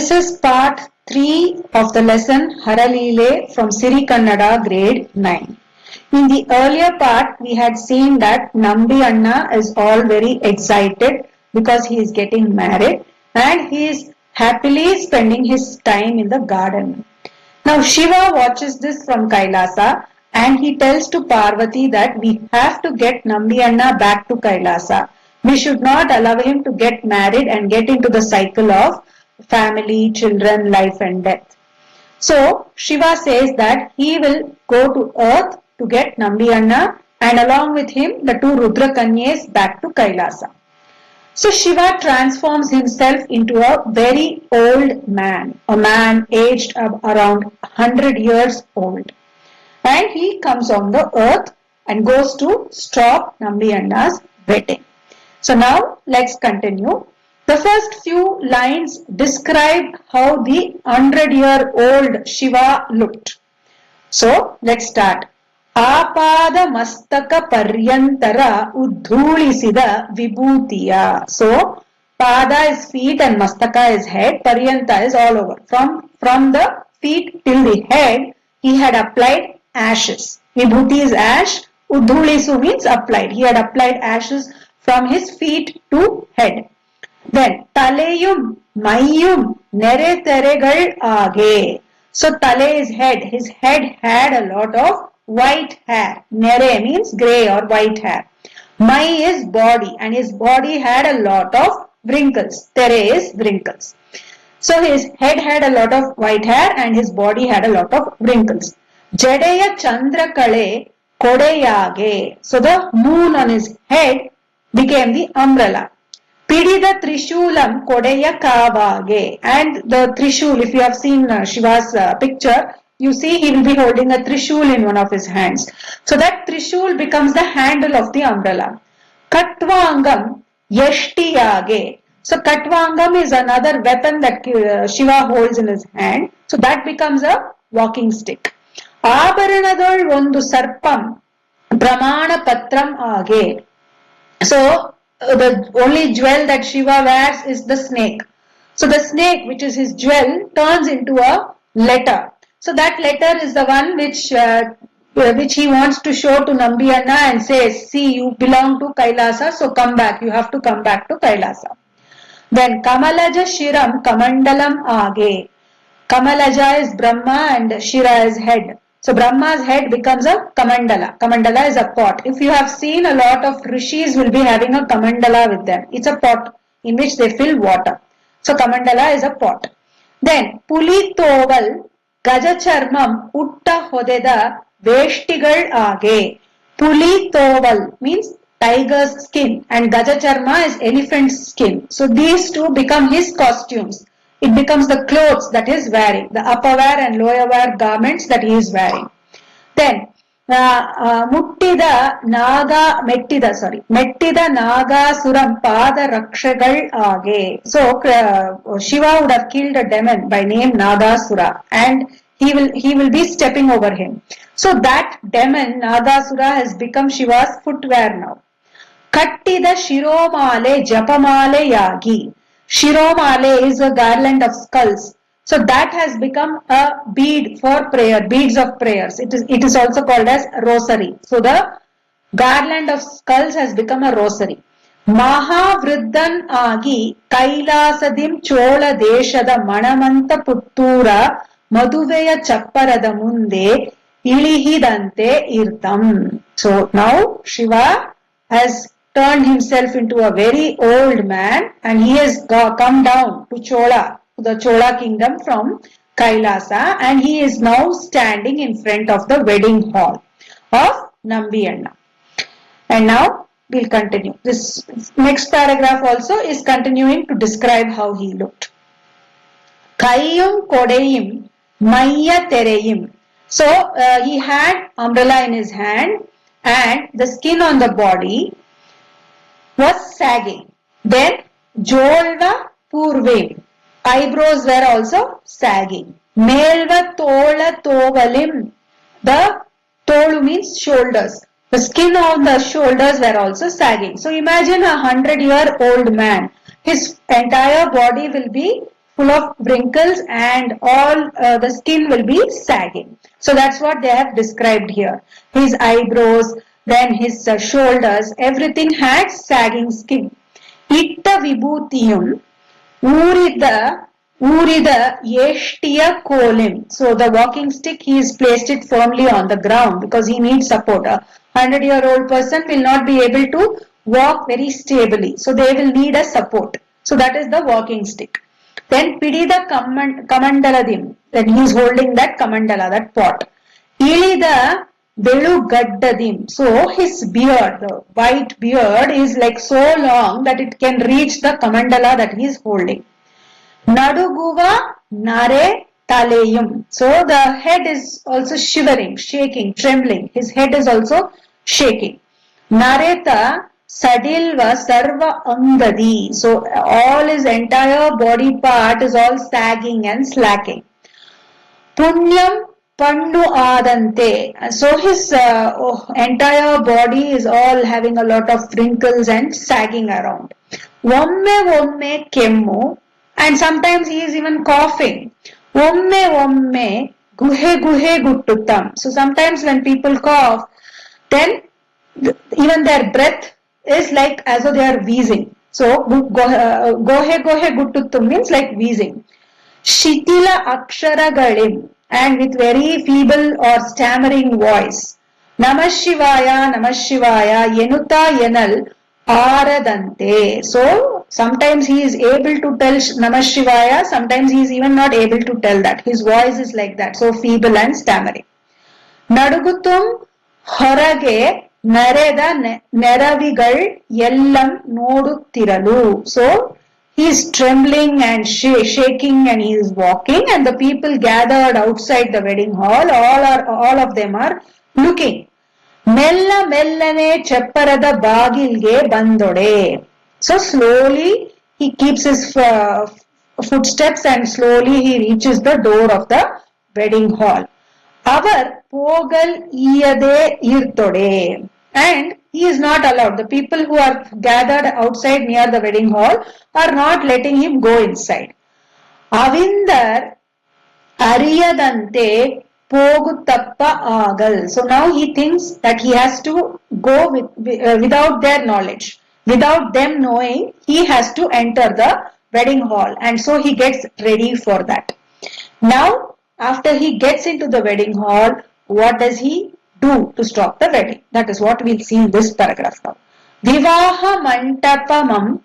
This is part 3 of the lesson Haralile from Siri Kannada grade 9. In the earlier part, we had seen that Nambi Anna is all very excited because he is getting married and he is happily spending his time in the garden. Now Shiva watches this from Kailasa and he tells to Parvati that we have to get Nambi Anna back to Kailasa. We should not allow him to get married and get into the cycle of family, children, life and death. So Shiva says that he will go to earth to get Nambi Anna and along with him the two Rudra Kanyas back to Kailasa. So Shiva transforms himself into a very old man, a man aged around 100 years old. And he comes on the earth and goes to stop Nambi Anna's wedding. So now let's continue. The first few lines describe how the 100-year-old Shiva looked. So let's start. Apada mastaka paryantara uddhulisida vibhutiya. So pada is feet and mastaka is head. Paryanta is all over. From the feet till the head, he had applied ashes. Vibhuti is ash. Uddhulisu means applied. He had applied ashes from his feet to head. Then taleyum mayum nere teregal age. So tale is head. His head had a lot of white hair. Nere means grey or white hair. Mai is body and his body had a lot of wrinkles. Tere is wrinkles. So his head had a lot of white hair and his body had a lot of wrinkles. Jadeya chandra kale kodeyage. So the moon on his head became the umbrella. Pidida Trishulam Kodeya Kavage. And the Trishul, if you have seen Shiva's picture, you see he will be holding a Trishul in one of his hands. So that Trishul becomes the handle of the umbrella. Katvangam Yashtiyage. So Katvangam is another weapon that Shiva holds in his hand. So that becomes a walking stick. Abaranadol Vondu Sarpam Pramana Patram Age. So the only jewel that Shiva wears is the snake. So the snake, which is his jewel, turns into a letter. So that letter is the one which he wants to show to Nambi Anna and says, see, you belong to Kailasa, so come back. You have to come back to Kailasa. Then Kamalaja Shiram Kamandalam Age. Kamalaja is Brahma and Shira is head. So Brahma's head becomes a Kamandala. Kamandala is a pot. If you have seen, a lot of rishis will be having a Kamandala with them. It's a pot in which they fill water. So Kamandala is a pot. Then Puli Toval Gajacharmam Utta Hodeda Veshtigal Age. Puli Toval means tiger's skin and Gajacharma is elephant's skin. So these two become his costumes. It becomes the clothes that he is wearing, the upper wear and lower wear garments that he is wearing. Mettida Naga Suram Pada Rakshagal Age. So Shiva would have killed a demon by name Nagasura and he will be stepping over him. So that demon Nagasura has become Shiva's footwear now. Kattida Shiromale Japamale Yagi. Shiromale is a garland of skulls. So that has become a bead for prayer, beads of prayers. It is also called as rosary. So the garland of skulls has become a rosary. Mahavriddhan Agi Kailasadim Chola Deshada Manamanta Puttura Maduveya Chapparada Munde Ilihidante Irtam. So now Shiva has turned himself into a very old man and he has come down to Chola, to the Chola kingdom from Kailasa and he is now standing in front of the wedding hall of Nambi Anna. And now we'll continue. This next paragraph also is continuing to describe how he looked. Kaiyum Kodeyim Maya Tereyim. So he had umbrella in his hand and the skin on the body was sagging. Then Jolva Purve. Eyebrows were also sagging. Melva Tola Tovalim. The Tolu means shoulders. The skin on the shoulders were also sagging. So imagine a 100-year-old man. His entire body will be full of wrinkles and all the skin will be sagging. So that's what they have described here. His eyebrows, then his shoulders, everything had sagging skin. Itta vibhutiyum Urida Yeshtiya Kolim. So the walking stick, he has placed it firmly on the ground because he needs support. A 100-year-old person will not be able to walk very stably. So they will need a support. So that is the walking stick. Then Pidida Kamandaladim. Then he is holding that Kamandala, that pot. Ilida Belu Gaddadim. So his beard, the white beard is like so long that it can reach the Kamandala that he is holding. Naduguva Nare Taleyum. So the head is also shivering, shaking, trembling. His head is also shaking. Nareta Sadilva Sarva Angadi. So all his entire body part is all sagging and slacking. Punyam Pandu Adante. So his entire body is all having a lot of wrinkles and sagging around. Vomme Kemmu. And sometimes he is even coughing. Omme guhe guttutam. So sometimes when people cough, then even their breath is like as though they are wheezing. So gohe guttuttam means like wheezing. Shitila akshara and with very feeble or stammering voice. Namah Shivaya Yenuta Yenal Aradante. So sometimes he is able to tell Namah Shivaya, sometimes he is even not able to tell that. His voice is like that, so feeble and stammering. Nadugutum Horage Nareda Neravigal Yellam Nodutiralu. So he is trembling and shaking and he is walking, and the people gathered outside the wedding hall, all of them are looking. Mella mellane chepparada bagilge bandode. So slowly he keeps his footsteps and slowly he reaches the door of the wedding hall. Avar pogal iyade irtode. And he is not allowed. The people who are gathered outside near the wedding hall are not letting him go inside. Avindar ariyadante Pogutappa Agal. So now he thinks that he has to go without their knowledge. Without them knowing, he has to enter the wedding hall. And so he gets ready for that. Now, after he gets into the wedding hall, what does he do to stop the wedding? That is what we'll see in this paragraph now. Vivaha Mantapamam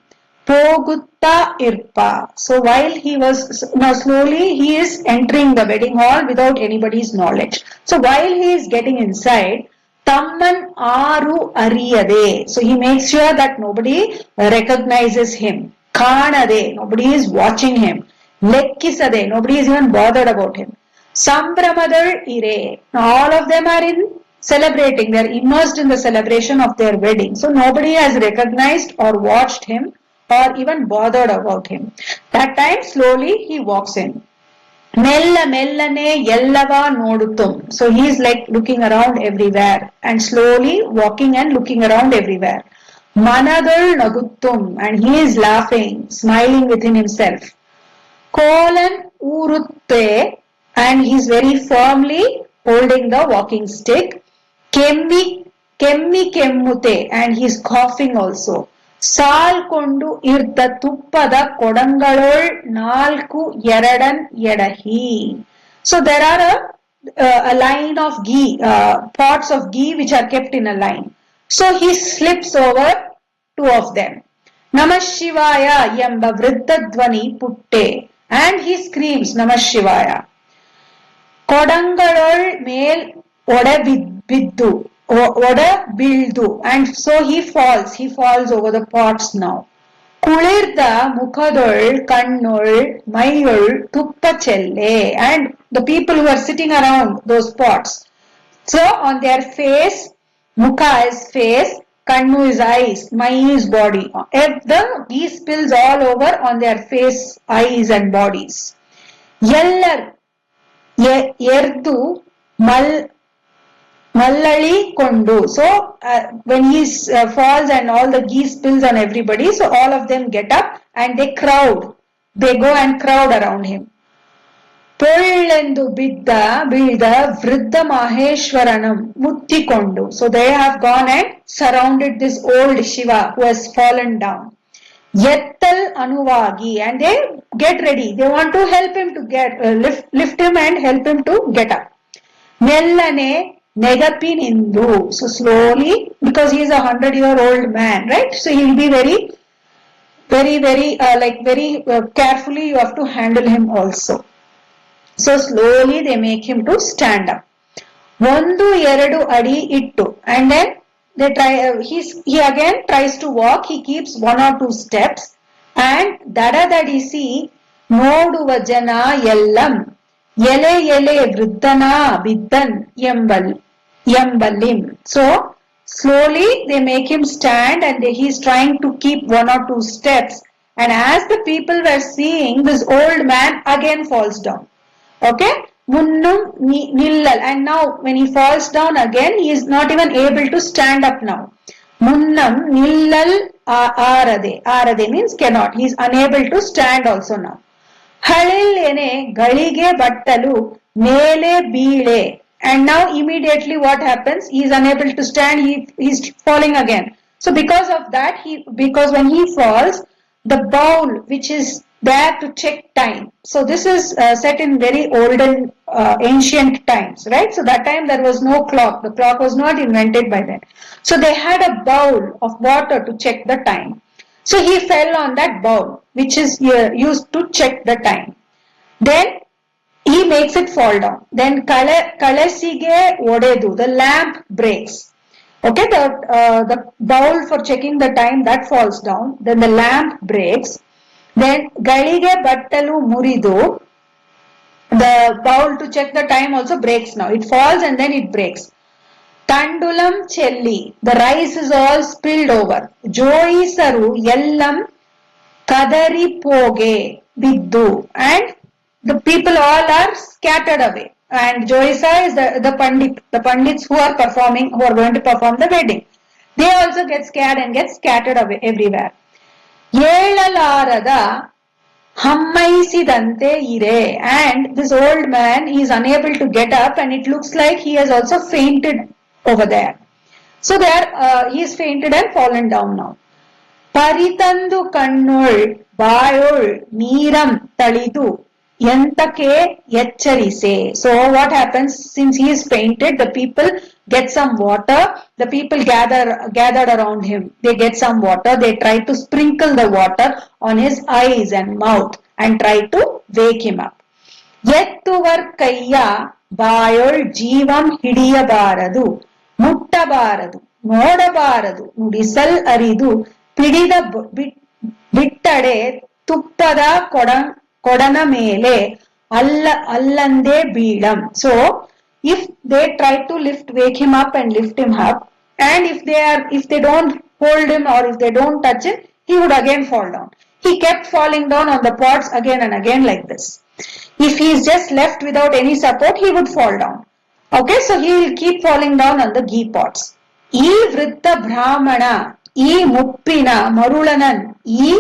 Pogutta Irpa. So while he was, now slowly he is entering the wedding hall without anybody's knowledge. So while he is getting inside, Tamman Aru Ariyade. So he makes sure that nobody recognizes him. Kanade. Nobody is watching him. Lekkisade. Nobody is even bothered about him. Sambramadar Ire. Now all of them are celebrating. They are immersed in the celebration of their wedding. So nobody has recognized or watched him or even bothered about him. That time slowly he walks in. Mella mellane yellava nodutum. So he is like looking around everywhere and slowly walking and looking around everywhere. Manadal naguttum, and he is laughing, smiling within himself. Kolan urutte, and he is very firmly holding the walking stick. Kemmi kemmute, and he is coughing also. Salkondu irda tuppada kodangalol nalku yeradan yedahi. So there are a line of ghee, pots of ghee which are kept in a line. So he slips over two of them. Namah Shivaya yemba vriddadvani putte, and he screams Namah Shivaya. Kodangalol mel oda biddu. Oda bildu, and so he falls over the pots now. Kulirda mukadol kannol mayul tuppachelle, and the people who are sitting around those pots. So on their face, mukha is face, kannu is eyes, mai is body. If the ghee spills all over on their face, eyes and bodies. Yellar yerdu Mallali Kondu. So when he falls and all the ghee spills on everybody, so all of them get up and they crowd. they go and crowd around him. ಪೊಳ್ಳೆಂದು ಬೀಳ್ದ ವೃದ್ಧ ಮಹೇಶ್ವರನಂ ಮುತ್ತಿಕೊಂಡು. So they have gone and surrounded this old Shiva who has fallen down. ಎತ್ತಲ್ ಅನುವಾಗಿ, and they get ready. They want to help him to get lift him and help him to get up. ಮೆಲ್ಲನೆ ನೆಗಪಿನಿಂದು. So slowly, because he is 100-year-old man, right? So he will be very carefully you have to handle him also. So slowly they make him to stand up. 1-2 ಅಡಿ ಇಟ್ಟು, and then they try. He again tries to walk. He keeps 1 or 2 steps, and ದಡದಡಿಸಿ ನೋಡುವ ಜನ ಎಲ್ಲಂ ಎಲೆ ಎಲೆ ವೃದ್ಧನ ಬಿದ್ದನ್ ಎಂಬಲ್ಲಿಂ. So slowly they make him stand, and he's trying to keep 1 or 2 steps. And as the people were seeing, this old man again falls down. Okay, munnum nillal, and now when he falls down again, he is not even able to stand up now. Munnam nillal arade means cannot. He is unable to stand also now. Halillene galige battalu mele beele, and now immediately what happens? He is unable to stand. He is falling again. So because of that, because when he falls, the bowl which is there to check time. So this is set in very olden ancient times, right? So that time there was no clock. The clock was not invented by then. So they had a bowl of water to check the time. So he fell on that bowl which is used to check the time. Then he makes it fall down. Then kalasige odedu, the lamp breaks. Okay, the bowl for checking the time that falls down. Then the lamp breaks. Then galige battalu muridu, the bowl to check the time also breaks now. It falls and then it breaks. Tandulam chelli, the rice is all spilled over. Joisaru yellam kadari poge biddu, and the people all are scattered away. And Joisa is the pandits who are going to perform the wedding. They also get scared and get scattered away everywhere. ಏಳಲಾರದ ಹಮ್ಮೈಸಿದಂತೆ ಇರೆ, and this old man, he is unable to get up, and it looks like he has also fainted over there. So there he is fainted and fallen down now. ಪರಿತಂದು ಕಣ್ಣುಳ್ ಬಾಯೊಳ್ ನೀರಂ ತಳಿದು ಎಂತಕೆ ಎಚ್ಚರಿಸೆ. So what happens, since he is fainted, the people get some water. The people gathered around him. They get some water. They try to sprinkle the water on his eyes and mouth and try to wake him up. ಎತ್ತುವರ್ ಕೈಯ ಬಾಯೊಳ್ ಜೀವಂ ಹಿಡಿಯಬಾರದು, ಮುಟ್ಟಬಾರದು, ನೋಡಬಾರದು, ನುಡಿಸಲ್ ಅರಿದು ಪಿಡಿದ ಬಿಟ್ಟಡೆ ತುಪ್ಪದ ಕೊಡನ ಮೇಲೆ ಅಲ್ಲಂದೇ ಬೀಳಂ. So if they try to wake him up and lift him up, and if they don't hold him or if they don't touch him, he would again fall down. He kept falling down on the pots again and again like this. If he is just left without any support, he would fall down. Okay, so he will keep falling down on the ghee pots. ಈ ವೃದ್ಧ ಬ್ರಾಹ್ಮಣ ಈ ಮುಪ್ಪಿನ ಮರುಳನನ್ ಈ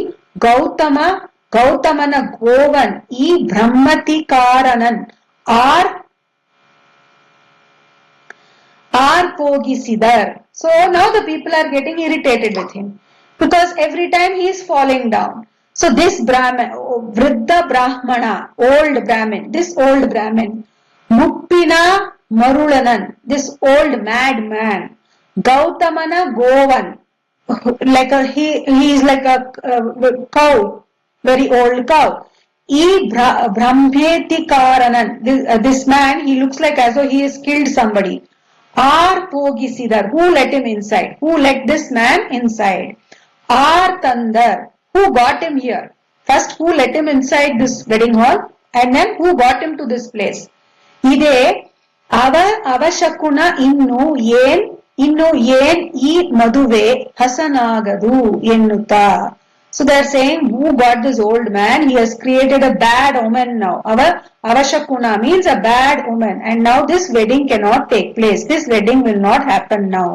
ಗೌತಮನ Govan ಈ ಬ್ರಹ್ಮತಿಕಾರನನ್ Arpogisidar. So now the people are getting irritated with him because every time he is falling down. So this Brahman, Vriddha Brahmana, old Brahmin, Muppina Marulanan, this old madman, Gautamana Govan, he is like a cow, very old cow. Brahmhetikaaranan, this man, he looks like as though he has killed somebody. Arpogisidar, who let him inside? Who let this man inside? Artandar, who got him here? First, who let him inside this wedding hall, and then who got him to this place? Ide avashakuna innu yen ee maduve hasanagadu ennuta. So they are saying, who got this old man? He has created a bad omen now. Avashakuna means a bad omen, and now this wedding cannot take place. This wedding will not happen now.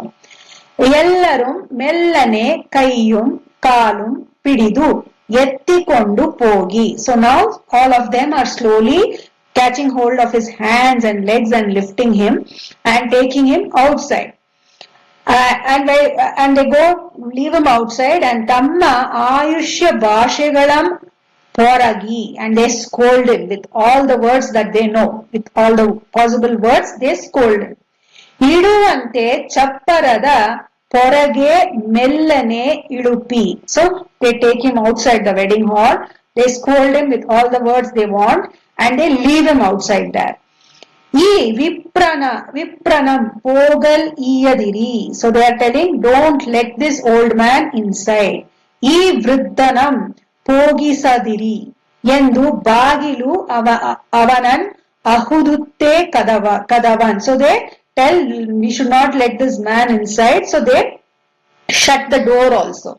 Ellarum mellane kaiyum kaalum pididu ಎತ್ತಿಕೊಂಡು ಹೋಗಿ. So now all of them are slowly catching hold of his hands and legs and lifting him and taking him outside. And they go leave him outside and ತಮ್ಮ ಆಯುಷ್ಯ ಭಾಷೆಗಳ ಹೊರಗಿ, and they scold him with all the words that they know, with all the possible words they scold him. ಇಡುವಂತೆ ಚಪ್ಪರದ ಹೊರಗೆ ಮೆಲ್ಲನೆ ಇಳುಪಿ. So they take him outside the wedding hall, they scold him with all the words they want and they leave him outside there. ಈ ವಿಪ್ರನಂ Phogat ಈಯದಿರಿ. So they are telling, don't let this old man inside. ಈ ವೃದ್ಧನಂ ಪೋಗಿಸದಿರಿ ಎಂದು ಬಾಗಿಲು ಅವನನ್ ಅಹುದುತ್ತೆ ಕದವನ್. So they tell, we should not let this man inside. So they shut the door also.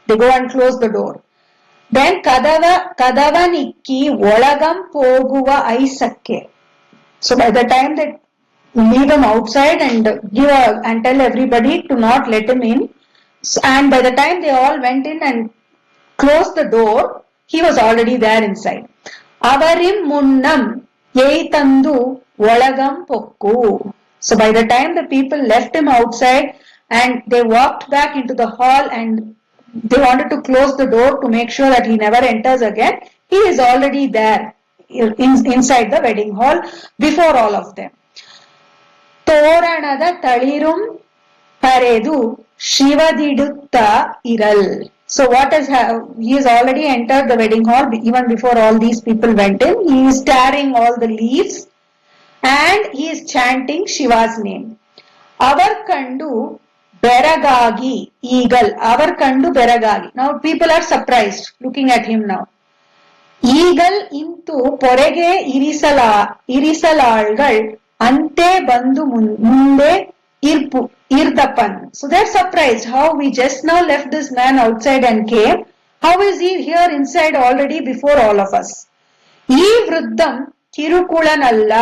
They go and close the door. Then ಕದವನಿಕ್ಕಿ ಒಳಗಂ ಹೋಗುವ ಐಸಕ್ಕೆ. So by the time they leave him outside and tell everybody to not let him in, and by the time they all went in and closed the door, he was already there inside. Avarim munnam eitandu olagam pokku. So by the time the people left him outside and they walked back into the hall and they wanted to close the door to make sure that he never enters again, he is already there inside the wedding hall before all of them. ತೋರಣದ ತಳಿರುಂ ಪರೆದು ಶಿವದಿಡುತ್ತ ಇರಲ್. So what is he has already entered the wedding hall even before all these people went in. He is tearing all the leaves and he is chanting Shiva's name. Avar kandu beragagi eagle. Avar kandu beragagi. Now people are surprised looking at him now. ಈಗಲ್ ಇಂತು ಪೊರೆಗೆ ಇರಿಸಲಾಳ್ಗಳ್ ಅಂತೆ ಬಂದು ಮುಂದೆ ಇರ್ದಪ್ಪನ್. So they're surprised how we just now left this man outside and came. How is he here inside already before all of us? ಈ ವೃದ್ಧಂ ಕಿರುಕುಳನಲ್ಲ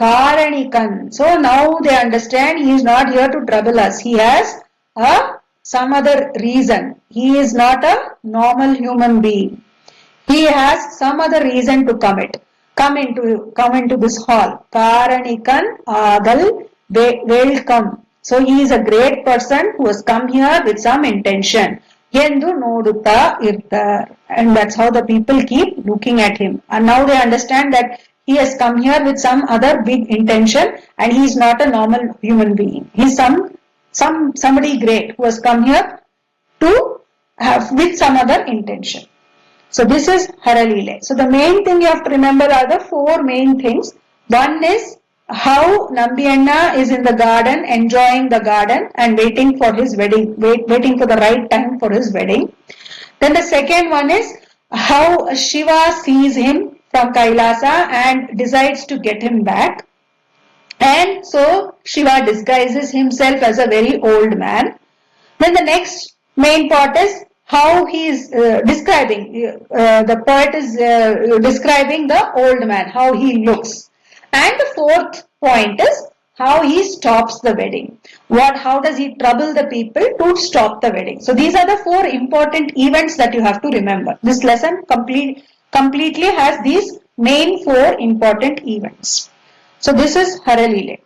ಕಾರಣಿಕನ್. So now they understand he is not here to trouble us. He has some other reason. He is not a normal human being. He has some other reason to come into this hall. Karanikan agal welcome. So he is a great person who has come here with some intention. Yendu nodutta irtar. And that's how the people keep looking at him. And now they understand that he has come here with some other big intention and he is not a normal human being. He is somebody great who has come here to have with some other intention. So this is Haralile. So the main thing you have to remember are the four main things. One is how Nambiyanna is in the garden, enjoying the garden and waiting for his wedding, waiting for the right time for his wedding. Then the second one is how Shiva sees him from Kailasa and decides to get him back. And so Shiva disguises himself as a very old man. Then the next main part is how he is describing, the poet is describing the old man, how he looks. And the fourth point is how he stops the wedding. How does he trouble the people to stop the wedding? So these are the four important events that you have to remember. This lesson completely has these main four important events. So this is Haralile.